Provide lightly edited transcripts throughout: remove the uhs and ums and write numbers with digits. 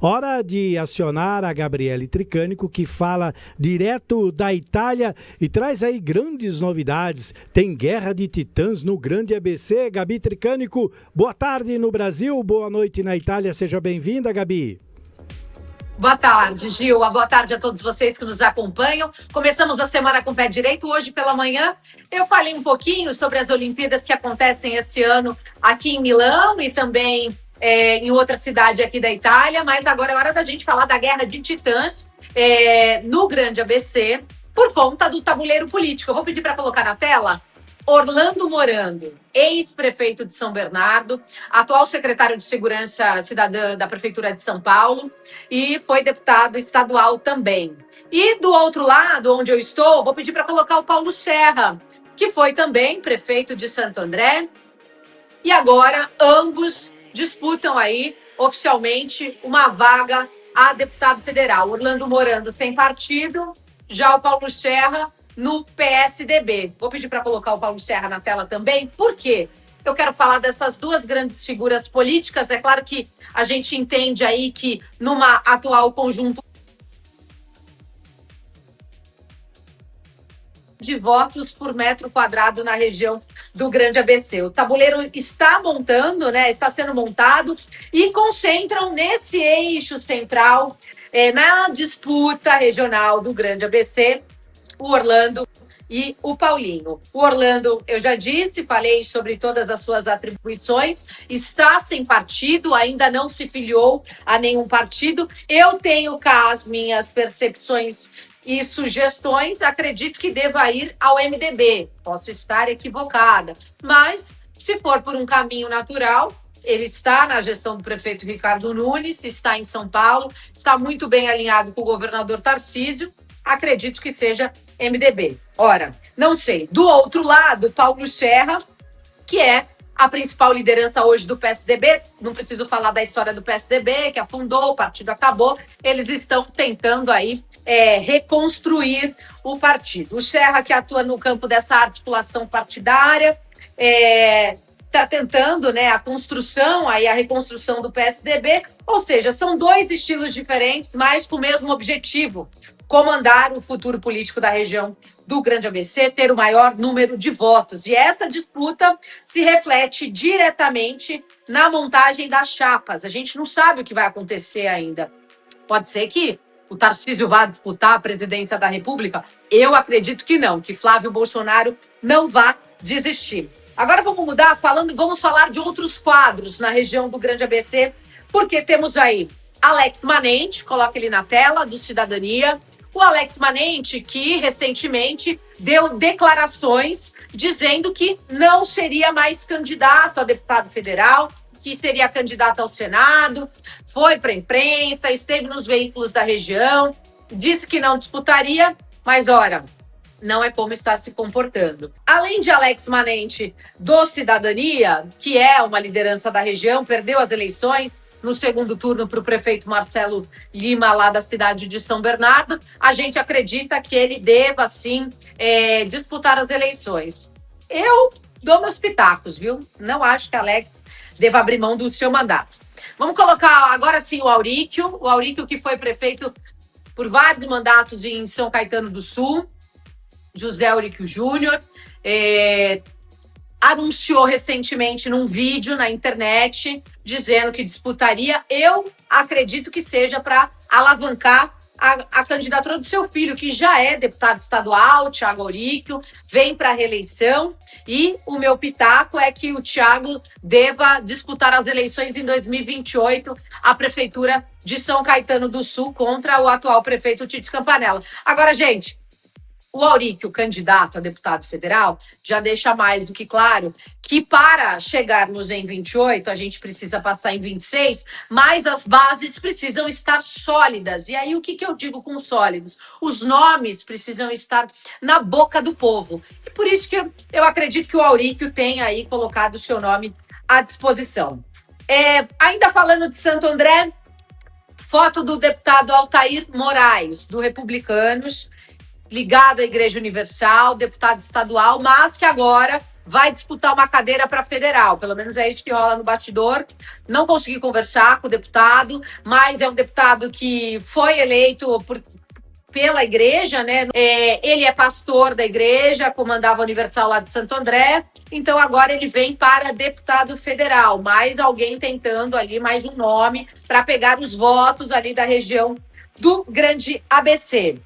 Hora de acionar a Gabriele Tricânico, que fala direto da Itália e traz aí grandes novidades. Tem Guerra de Titãs no Grande ABC. Gabi Tricânico, boa tarde no Brasil, boa noite na Itália. Seja bem-vinda, Gabi. Boa tarde, Gil. Boa tarde a todos vocês que nos acompanham. Começamos a semana com o pé direito. Hoje pela manhã eu falei um pouquinho sobre as Olimpíadas que acontecem esse ano aqui em Milão e também em outra cidade aqui da Itália, mas agora é hora da gente falar da Guerra de Titãs no Grande ABC por conta do tabuleiro político. Eu vou pedir para colocar na tela Orlando Morando, ex-prefeito de São Bernardo, atual secretário de Segurança Cidadã da Prefeitura de São Paulo e foi deputado estadual também. E do outro lado, onde eu estou, vou pedir para colocar o Paulo Serra, que foi também prefeito de Santo André. E agora ambos disputam aí oficialmente uma vaga a deputado federal. Orlando Morando sem partido, já o Paulo Serra no PSDB. Vou pedir para colocar o Paulo Serra na tela também, porque eu quero falar dessas duas grandes figuras políticas. É claro que a gente entende aí que numa atual conjuntura de votos por metro quadrado na região do Grande ABC. O tabuleiro está montando, né? Está sendo montado e concentram nesse eixo central, na disputa regional do Grande ABC, o Orlando e o Paulinho. O Orlando, eu já disse, falei sobre todas as suas atribuições, está sem partido, ainda não se filiou a nenhum partido. Eu tenho cá as minhas percepções e sugestões, acredito que deva ir ao MDB. Posso estar equivocada, mas se for por um caminho natural, ele está na gestão do prefeito Ricardo Nunes, está em São Paulo, está muito bem alinhado com o governador Tarcísio, acredito que seja MDB. Ora, não sei. Do outro lado, Paulo Serra, que é a principal liderança hoje do PSDB. Não preciso falar da história do PSDB, que afundou, o partido acabou. Eles estão tentando aí reconstruir o partido. O Serra, que atua no campo dessa articulação partidária, está tentando, né, a construção, aí a reconstrução do PSDB. Ou seja, são dois estilos diferentes, mas com o mesmo objetivo: comandar o futuro político da região do Grande ABC, ter o maior número de votos. E essa disputa se reflete diretamente na montagem das chapas. A gente não sabe o que vai acontecer ainda. Pode ser que o Tarcísio vá disputar a presidência da República. Eu acredito que não, que Flávio Bolsonaro não vá desistir. Agora vamos mudar, vamos falar de outros quadros na região do Grande ABC, porque temos aí Alex Manente, coloca ele na tela, do Cidadania. O Alex Manente, que recentemente deu declarações dizendo que não seria mais candidato a deputado federal, que seria candidato ao Senado, foi para a imprensa, esteve nos veículos da região, disse que não disputaria, mas ora, não é como está se comportando. Além de Alex Manente do Cidadania, que é uma liderança da região, perdeu as eleições no segundo turno para o prefeito Marcelo Lima, lá da cidade de São Bernardo, a gente acredita que ele deva, sim, disputar as eleições. Eu dou meus pitacos, viu? Não acho que Alex deva abrir mão do seu mandato. Vamos colocar agora, sim, o Auríquio, que foi prefeito por vários mandatos em São Caetano do Sul, José Auríquio Júnior, anunciou recentemente num vídeo na internet dizendo que disputaria. Eu acredito que seja para alavancar a candidatura do seu filho, que já é deputado estadual, Thiago Auríquio, vem para a reeleição. E o meu pitaco é que o Thiago deva disputar as eleições em 2028, a prefeitura de São Caetano do Sul, contra o atual prefeito Tite Campanella. Agora, gente, o Auríquio, candidato a deputado federal, já deixa mais do que claro que para chegarmos em 28, a gente precisa passar em 26, mas as bases precisam estar sólidas. E aí, o que eu digo com sólidos? Os nomes precisam estar na boca do povo. E por isso que eu acredito que o Auríquio tenha aí colocado o seu nome à disposição. Ainda falando de Santo André, foto do deputado Altair Moraes, do Republicanos, ligado à Igreja Universal, deputado estadual, mas que agora vai disputar uma cadeira para federal. Pelo menos é isso que rola no bastidor. Não consegui conversar com o deputado, mas é um deputado que foi eleito pela igreja, né? Ele é pastor da igreja, comandava a Universal lá de Santo André, então agora ele vem para deputado federal, mais alguém tentando ali, mais um nome, para pegar os votos ali da região do Grande ABC.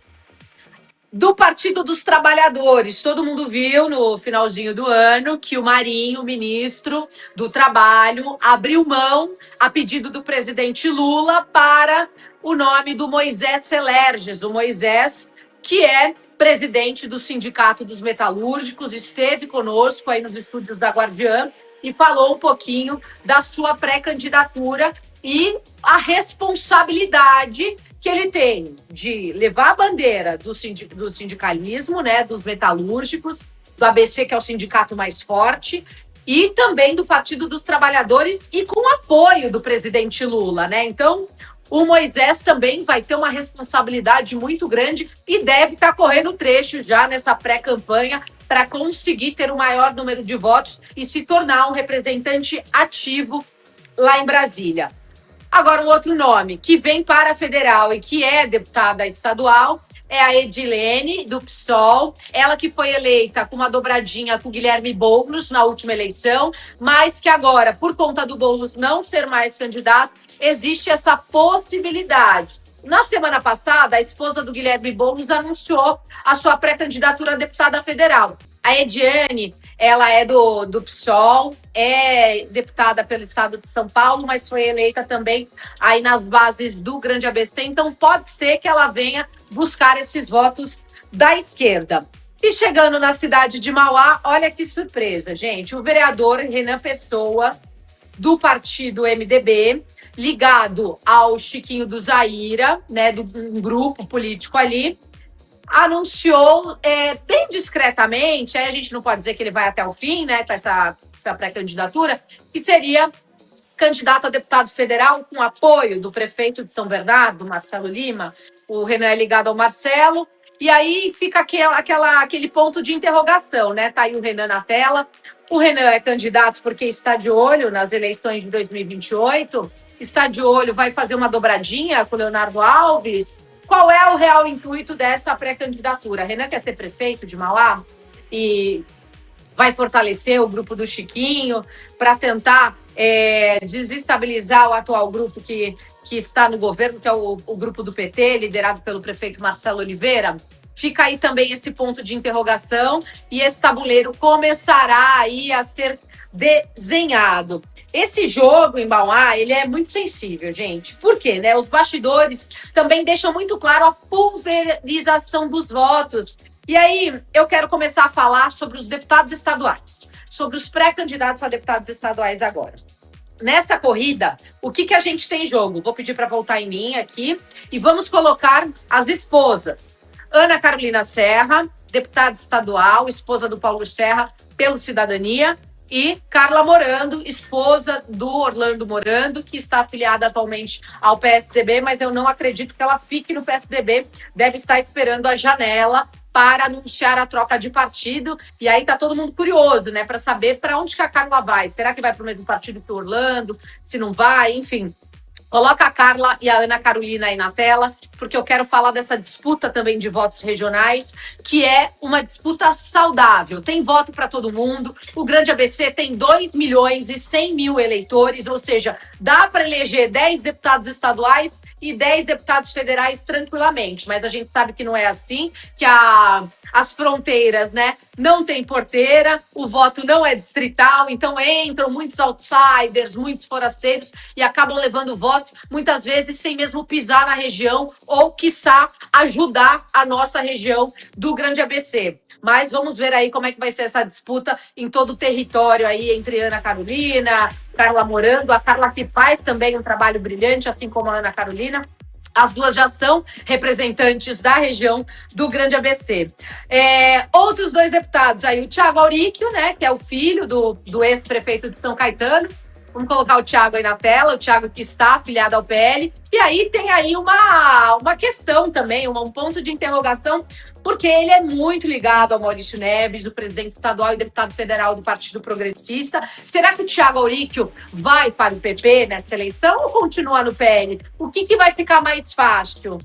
Do Partido dos Trabalhadores, todo mundo viu no finalzinho do ano que o Marinho, ministro do Trabalho, abriu mão, a pedido do presidente Lula, para o nome do Moisés Celerges. O Moisés, que é presidente do Sindicato dos Metalúrgicos, esteve conosco aí nos estúdios da Guardiã e falou um pouquinho da sua pré-candidatura e a responsabilidade que ele tem de levar a bandeira do sindicalismo, né, dos metalúrgicos, do ABC, que é o sindicato mais forte, e também do Partido dos Trabalhadores, e com o apoio do presidente Lula, né? Então, o Moisés também vai ter uma responsabilidade muito grande e deve estar correndo trecho já nessa pré-campanha para conseguir ter o maior número de votos e se tornar um representante ativo lá em Brasília. Agora, um outro nome que vem para a federal e que é deputada estadual é a Edilene, do PSOL. Ela que foi eleita com uma dobradinha com o Guilherme Boulos na última eleição, mas que agora, por conta do Boulos não ser mais candidato, existe essa possibilidade. Na semana passada, a esposa do Guilherme Boulos anunciou a sua pré-candidatura a deputada federal. A Ediane, ela é do PSOL, é deputada pelo estado de São Paulo, mas foi eleita também aí nas bases do Grande ABC, então pode ser que ela venha buscar esses votos da esquerda. E chegando na cidade de Mauá, olha que surpresa, gente, o vereador Renan Pessoa, do partido MDB, ligado ao Chiquinho do Zaira, né, do um grupo político ali, anunciou bem discretamente, aí a gente não pode dizer que ele vai até o fim, né, para essa pré-candidatura, que seria candidato a deputado federal com apoio do prefeito de São Bernardo, Marcelo Lima. O Renan é ligado ao Marcelo, e aí fica aquele ponto de interrogação, né? Tá aí o Renan na tela. O Renan é candidato porque está de olho nas eleições de 2028, está de olho, vai fazer uma dobradinha com o Leonardo Alves. Qual é o real intuito dessa pré-candidatura? Renan quer ser prefeito de Mauá e vai fortalecer o grupo do Chiquinho para tentar desestabilizar o atual grupo que está no governo, que é o grupo do PT, liderado pelo prefeito Marcelo Oliveira. Fica aí também esse ponto de interrogação e esse tabuleiro começará aí a ser desenhado. Esse jogo em Mauá, ele é muito sensível, gente. Por quê? Né? Os bastidores também deixam muito claro a pulverização dos votos. E aí, eu quero começar a falar sobre os deputados estaduais, sobre os pré-candidatos a deputados estaduais agora. Nessa corrida, o que a gente tem em jogo? Vou pedir para voltar em mim aqui e vamos colocar as esposas. Ana Carolina Serra, deputada estadual, esposa do Paulo Serra, pelo Cidadania, e Carla Morando, esposa do Orlando Morando, que está afiliada atualmente ao PSDB, mas eu não acredito que ela fique no PSDB, deve estar esperando a janela para anunciar a troca de partido, e aí tá todo mundo curioso, né, para saber para onde que a Carla vai. Será que vai para o mesmo partido que o Orlando? Se não vai, enfim. Coloca a Carla e a Ana Carolina aí na tela, porque eu quero falar dessa disputa também de votos regionais, que é uma disputa saudável. Tem voto para todo mundo. O Grande ABC tem 2.100.000 eleitores, ou seja, dá para eleger 10 deputados estaduais e 10 deputados federais tranquilamente. Mas a gente sabe que não é assim, que as fronteiras, né, não tem porteira, o voto não é distrital, então entram muitos outsiders, muitos forasteiros e acabam levando votos, muitas vezes sem mesmo pisar na região ou, quiçá, ajudar a nossa região do Grande ABC. Mas vamos ver aí como é que vai ser essa disputa em todo o território aí entre Ana Carolina, Carla Morando, a Carla que faz também um trabalho brilhante, assim como a Ana Carolina. As duas já são representantes da região do Grande ABC. Outros dois deputados aí, o Thiago Auríquio, né, que é o filho do ex-prefeito de São Caetano, Vamos colocar o Thiago aí na tela, o Thiago que está afiliado ao PL. E aí tem aí uma questão também, um ponto de interrogação, porque ele é muito ligado ao Maurício Neves, o presidente estadual e deputado federal do Partido Progressista. Será que o Thiago Auricchio vai para o PP nessa eleição ou continua no PL? O que vai ficar mais fácil?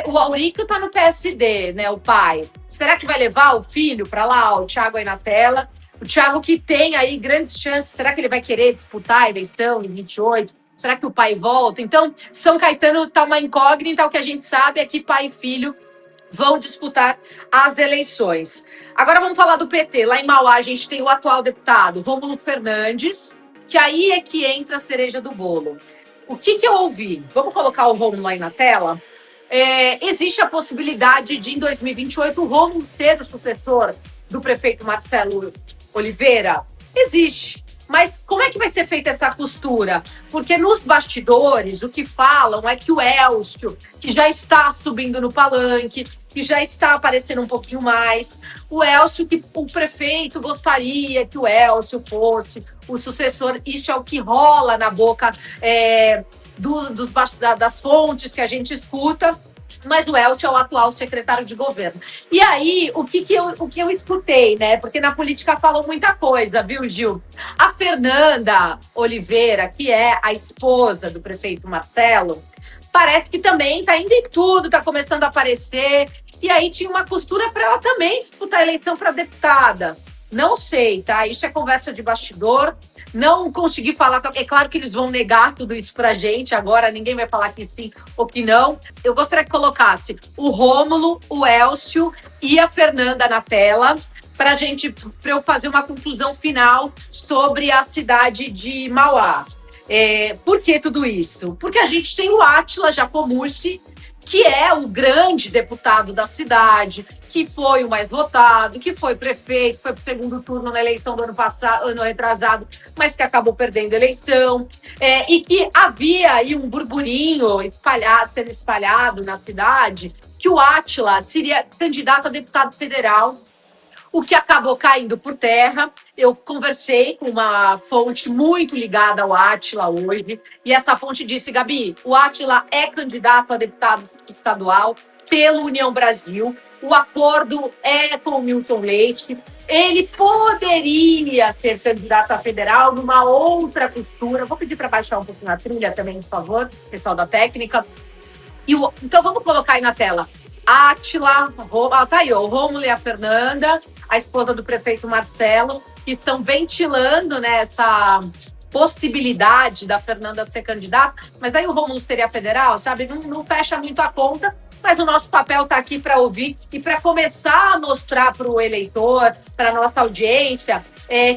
O Auricchio está no PSD, né, o pai. Será que vai levar o filho para lá? O Thiago aí na tela. O Thiago que tem aí grandes chances. Será que ele vai querer disputar a eleição em 28? Será que o pai volta? Então, São Caetano está uma incógnita. O que a gente sabe é que pai e filho vão disputar as eleições. Agora vamos falar do PT. Lá em Mauá a gente tem o atual deputado Rômulo Fernandes, que aí é que entra a cereja do bolo. O que eu ouvi? Vamos colocar o Rômulo aí na tela? Existe a possibilidade de, em 2028, o Rômulo ser o sucessor do prefeito Marcelo Oliveira? Existe. Mas como é que vai ser feita essa costura? Porque nos bastidores, o que falam é que o Elcio, que já está subindo no palanque, que já está aparecendo um pouquinho mais, o Elcio, que o prefeito gostaria que o Elcio fosse o sucessor, isso é o que rola na boca das fontes que a gente escuta, mas o Elcio é o atual secretário de governo. E aí, o que eu escutei, né? Porque na política falam muita coisa, viu, Gil? A Fernanda Oliveira, que é a esposa do prefeito Marcelo, parece que também está indo em tudo, está começando a aparecer. E aí tinha uma costura para ela também disputar a eleição para deputada. Não sei, tá? Isso é conversa de bastidor. Não consegui falar. É claro que eles vão negar tudo isso pra gente agora. Ninguém vai falar que sim ou que não. Eu gostaria que colocasse o Rômulo, o Elcio e a Fernanda na tela para eu fazer uma conclusão final sobre a cidade de Mauá. Por que tudo isso? Porque a gente tem o Átila Jacomuzzi, que é o grande deputado da cidade, que foi o mais votado, que foi prefeito, foi para o segundo turno na eleição do ano passado, ano retrasado, mas que acabou perdendo a eleição, e que havia aí um burburinho sendo espalhado na cidade, que o Átila seria candidato a deputado federal, o que acabou caindo por terra. Eu conversei com uma fonte muito ligada ao Átila hoje, e essa fonte disse: Gabi, o Átila é candidato a deputado estadual pela União Brasil, o acordo é com o Milton Leite, ele poderia ser candidato a federal numa outra costura. Vou pedir para baixar um pouquinho a trilha também, por favor, pessoal da técnica. Então vamos colocar aí na tela. Átila, tá aí, o Rômulo e a Fernanda, a esposa do prefeito Marcelo, que estão ventilando, né, essa possibilidade da Fernanda ser candidata, mas aí o Rômulo seria federal, sabe? Não fecha muito a conta, mas o nosso papel está aqui para ouvir e para começar a mostrar para o eleitor, para a nossa audiência,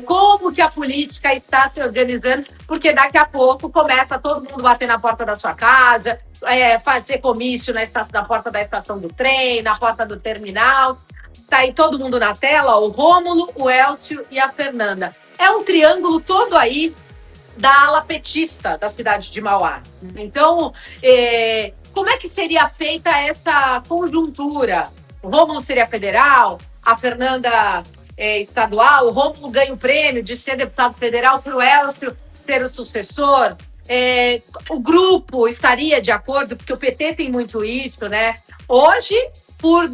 como que a política está se organizando, porque daqui a pouco começa todo mundo bater na porta da sua casa, fazer comício na porta da estação do trem, na porta do terminal. Tá aí todo mundo na tela, o Rômulo, o Elcio e a Fernanda. É um triângulo todo aí da ala petista da cidade de Mauá. Então, como é que seria feita essa conjuntura? O Rômulo seria federal, a Fernanda estadual, o Rômulo ganha o prêmio de ser deputado federal para o Elcio ser o sucessor. O grupo estaria de acordo, porque o PT tem muito isso, né? Hoje, por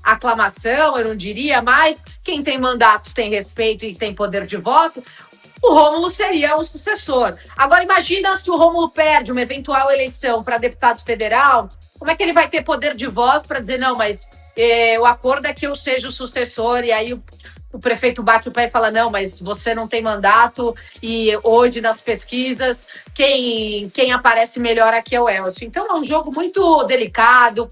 aclamação, eu não diria, mas quem tem mandato tem respeito e tem poder de voto, o Rômulo seria o sucessor. Agora, imagina se o Rômulo perde uma eventual eleição para deputado federal, como é que ele vai ter poder de voz para dizer, não, mas o acordo é que eu seja o sucessor, e aí o prefeito bate o pé e fala, não, mas você não tem mandato, e hoje nas pesquisas, quem aparece melhor aqui é o Elcio. Então é um jogo muito delicado,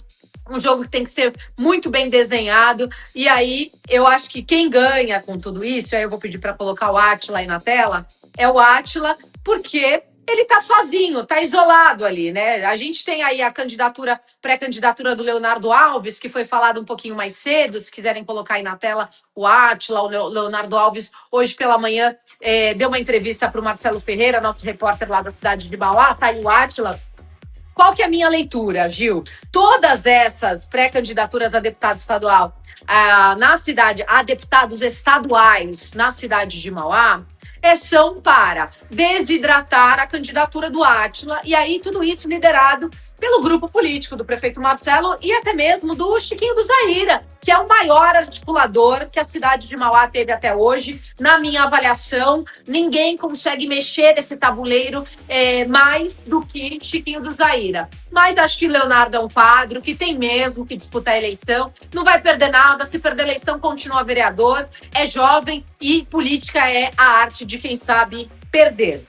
um jogo que tem que ser muito bem desenhado, e aí eu acho que quem ganha com tudo isso, aí eu vou pedir para colocar o Átila aí na tela, é o Átila, porque ele está sozinho, está isolado ali, né? A gente tem aí a pré-candidatura do Leonardo Alves, que foi falado um pouquinho mais cedo, se quiserem colocar aí na tela o Átila, o Leonardo Alves, hoje pela manhã, deu uma entrevista para o Marcelo Ferreira, nosso repórter lá da cidade de Mauá, tá aí o Átila. Qual que é a minha leitura, Gil? Todas essas pré-candidaturas a deputado estadual na cidade, a deputados estaduais na cidade de Mauá, são para desidratar a candidatura do Átila, e aí tudo isso liderado pelo grupo político do prefeito Marcelo e até mesmo do Chiquinho do Zaira, que é o maior articulador que a cidade de Mauá teve até hoje. Na minha avaliação, ninguém consegue mexer esse tabuleiro mais do que Chiquinho do Zaira. Mas acho que Leonardo é um quadro que tem mesmo que disputar a eleição, não vai perder nada, se perder a eleição continua vereador, é jovem e política é a arte de quem sabe perder.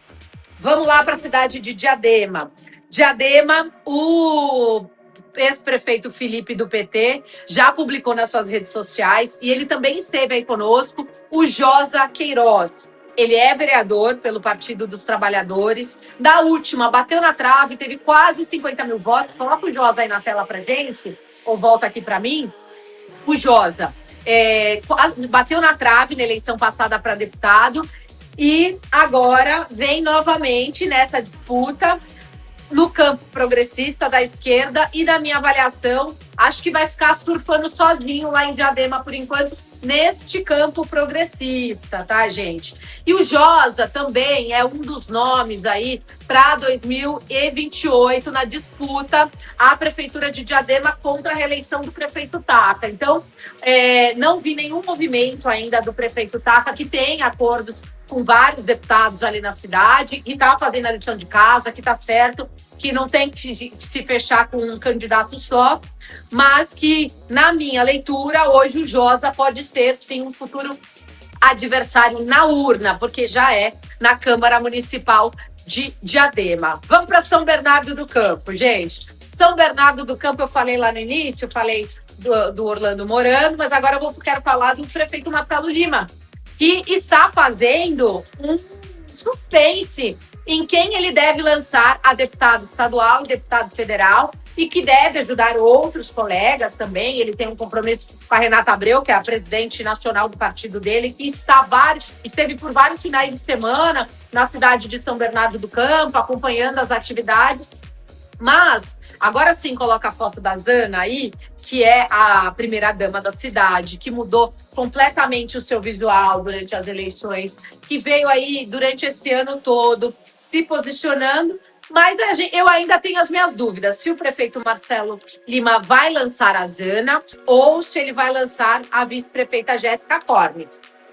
Vamos lá para a cidade de Diadema. Diadema, o ex-prefeito Felipe do PT já publicou nas suas redes sociais e ele também esteve aí conosco, o Josa Queiroz. Ele é vereador pelo Partido dos Trabalhadores. Da última, bateu na trave, teve quase 50 mil votos. Coloca o Josa aí na tela pra gente, ou volta aqui para mim. O Josa bateu na trave na eleição passada para deputado e agora vem novamente nessa disputa no campo progressista da esquerda e, na minha avaliação, acho que vai ficar surfando sozinho lá em Diadema por enquanto, neste campo progressista, tá, gente? E o Josa também é um dos nomes aí para 2028 na disputa à Prefeitura de Diadema contra a reeleição do prefeito Taca. Então, não vi nenhum movimento ainda do prefeito Taca, que tem acordos com vários deputados ali na cidade e está fazendo a lição de casa, que está certo, que não tem que se fechar com um candidato só, mas que, na minha leitura, hoje o Josa pode ser, sim, um futuro adversário na urna, porque já é na Câmara Municipal de Diadema. Vamos para São Bernardo do Campo, gente. São Bernardo do Campo, eu falei lá no início, falei do Orlando Morando, mas agora quero falar do prefeito Marcelo Lima, que está fazendo um suspense em quem ele deve lançar a deputado estadual e deputado federal e que deve ajudar outros colegas também. Ele tem um compromisso com a Renata Abreu, que é a presidente nacional do partido dele, que esteve por vários finais de semana na cidade de São Bernardo do Campo, acompanhando as atividades. Mas, agora sim, coloca a foto da Zana aí, que é a primeira-dama da cidade, que mudou completamente o seu visual durante as eleições, que veio aí durante esse ano todo se posicionando, mas eu ainda tenho as minhas dúvidas se o prefeito Marcelo Lima vai lançar a Zana ou se ele vai lançar a vice-prefeita Jéssica Corme.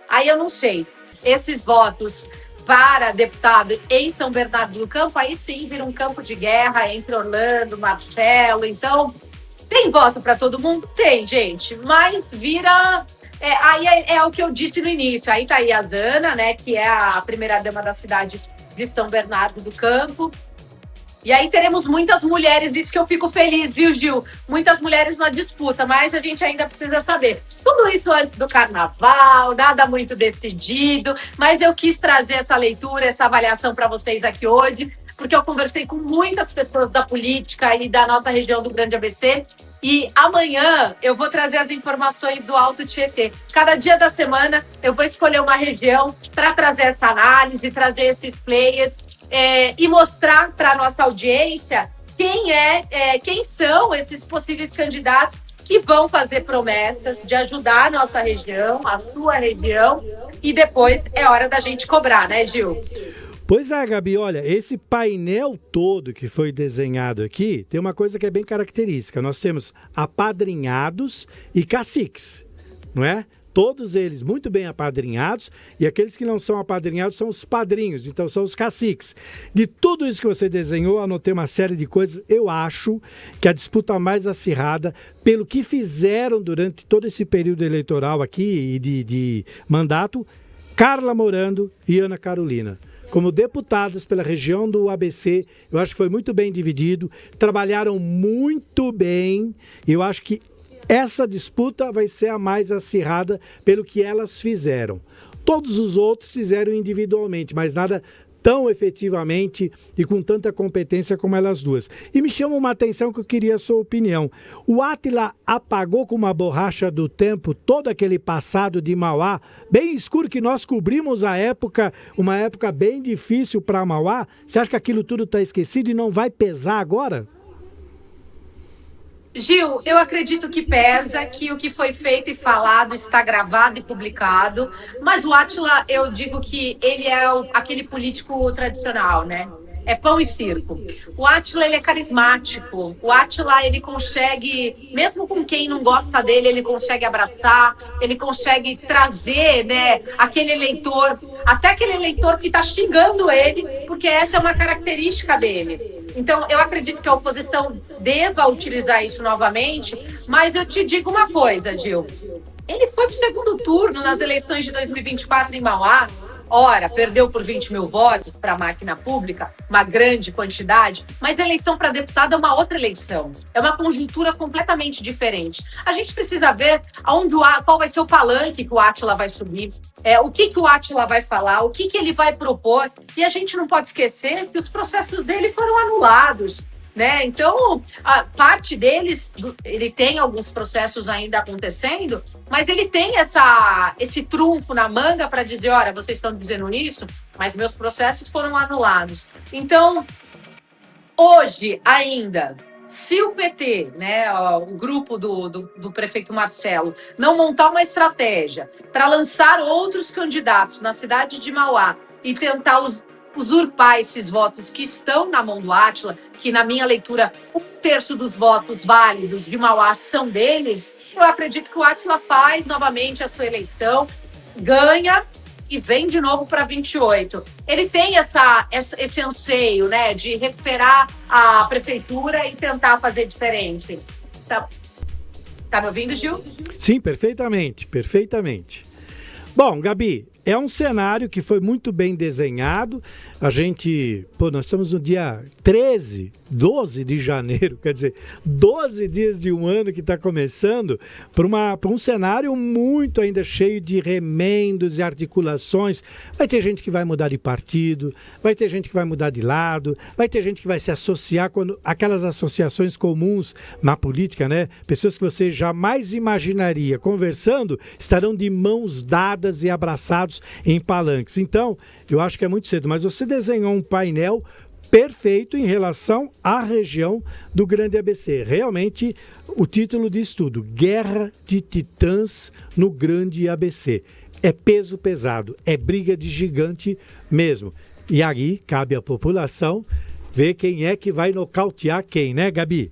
Aí eu não sei. Esses votos para deputado em São Bernardo do Campo, aí sim vira um campo de guerra entre Orlando, Marcelo. Então, tem voto para todo mundo? Tem, gente, mas vira... aí é o que eu disse no início. Aí tá aí a Zana, né, que é a primeira-dama da cidade de São Bernardo do Campo. E aí teremos muitas mulheres, isso que eu fico feliz, viu, Gil? Muitas mulheres na disputa, mas a gente ainda precisa saber. Tudo isso antes do carnaval, nada muito decidido, mas eu quis trazer essa leitura, essa avaliação para vocês aqui hoje, porque eu conversei com muitas pessoas da política e da nossa região do Grande ABC, e amanhã eu vou trazer as informações do Alto Tietê. Cada dia da semana eu vou escolher uma região para trazer essa análise, trazer esses players e mostrar para a nossa audiência quem são esses possíveis candidatos que vão fazer promessas de ajudar a nossa região, a sua região, e depois é hora da gente cobrar, né, Gil? Pois é, Gabi, olha, esse painel todo que foi desenhado aqui, tem uma coisa que é bem característica. Nós temos apadrinhados e caciques, não é? Todos eles muito bem apadrinhados, e aqueles que não são apadrinhados são os padrinhos, então são os caciques. De tudo isso que você desenhou, anotei uma série de coisas. Eu acho que a disputa mais acirrada, pelo que fizeram durante todo esse período eleitoral aqui e de mandato, Carla Morando e Ana Carolina. Como deputadas pela região do ABC, eu acho que foi muito bem dividido, trabalharam muito bem, eu acho que essa disputa vai ser a mais acirrada pelo que elas fizeram. Todos os outros fizeram individualmente, mas nada tão efetivamente e com tanta competência como elas duas. E me chama uma atenção que eu queria a sua opinião. O Átila apagou com uma borracha do tempo todo aquele passado de Mauá, bem escuro, que nós cobrimos a época, uma época bem difícil para Mauá. Você acha que aquilo tudo está esquecido e não vai pesar agora? Gil, eu acredito que pesa, que o que foi feito e falado está gravado e publicado, mas o Átila, eu digo que ele é aquele político tradicional, né? É pão e circo. O Átila, ele é carismático. O Átila, ele consegue, mesmo com quem não gosta dele, ele consegue abraçar, ele consegue trazer, né, aquele eleitor, até aquele eleitor que está xingando ele, porque essa é uma característica dele. Então, eu acredito que a oposição deva utilizar isso novamente, mas eu te digo uma coisa, Gil. Ele foi para o segundo turno nas eleições de 2024 em Mauá. Ora, perdeu por 20 mil votos para a máquina pública, uma grande quantidade, mas a eleição para deputado é uma outra eleição. É uma conjuntura completamente diferente. A gente precisa ver qual vai ser o palanque que o Átila vai subir, o que o Átila vai falar, o que ele vai propor. E a gente não pode esquecer que os processos dele foram anulados. Né? Então, a parte deles, ele tem alguns processos ainda acontecendo, mas ele tem esse trunfo na manga para dizer, olha, vocês estão dizendo isso, mas meus processos foram anulados. Então, hoje ainda, se o PT, né, o grupo do prefeito Marcelo, não montar uma estratégia para lançar outros candidatos na cidade de Mauá e tentar usurpar esses votos que estão na mão do Átila, que na minha leitura, 1/3 dos votos válidos de Mauá são dele, eu acredito que o Átila faz novamente a sua eleição, ganha e vem de novo para 28. Ele tem esse anseio, né, de recuperar a prefeitura e tentar fazer diferente. Tá me ouvindo, Gil? Sim, perfeitamente, perfeitamente. Bom, Gabi, é um cenário que foi muito bem desenhado. Nós estamos no dia 12 de janeiro, quer dizer, 12 dias de um ano que está começando, para um cenário muito ainda cheio de remendos e articulações. Vai ter gente que vai mudar de partido, vai ter gente que vai mudar de lado, vai ter gente que vai se associar, aquelas associações comuns na política, né? Pessoas que você jamais imaginaria conversando, estarão de mãos dadas e abraçados em palanques. Então, eu acho que é muito cedo, mas você desenhou um painel perfeito em relação à região do Grande ABC. Realmente, o título diz tudo: Guerra de Titãs no Grande ABC. É peso pesado, é briga de gigante mesmo. E aí, cabe à população ver quem é que vai nocautear quem, né, Gabi?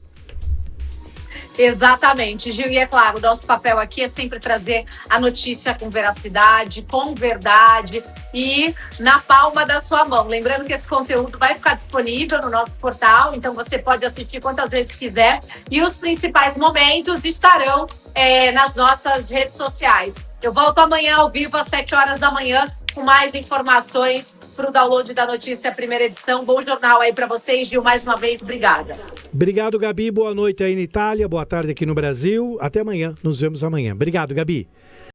Exatamente, Gil, e é claro, o nosso papel aqui é sempre trazer a notícia com veracidade, com verdade e na palma da sua mão. Lembrando que esse conteúdo vai ficar disponível no nosso portal, então você pode assistir quantas vezes quiser e os principais momentos estarão nas nossas redes sociais. Eu volto amanhã ao vivo às 7 horas da manhã com mais informações para o download da notícia, primeira edição. Bom jornal aí para vocês, Gil, mais uma vez, obrigada. Obrigado, Gabi, boa noite aí na Itália, boa tarde aqui no Brasil, até amanhã, nos vemos amanhã. Obrigado, Gabi.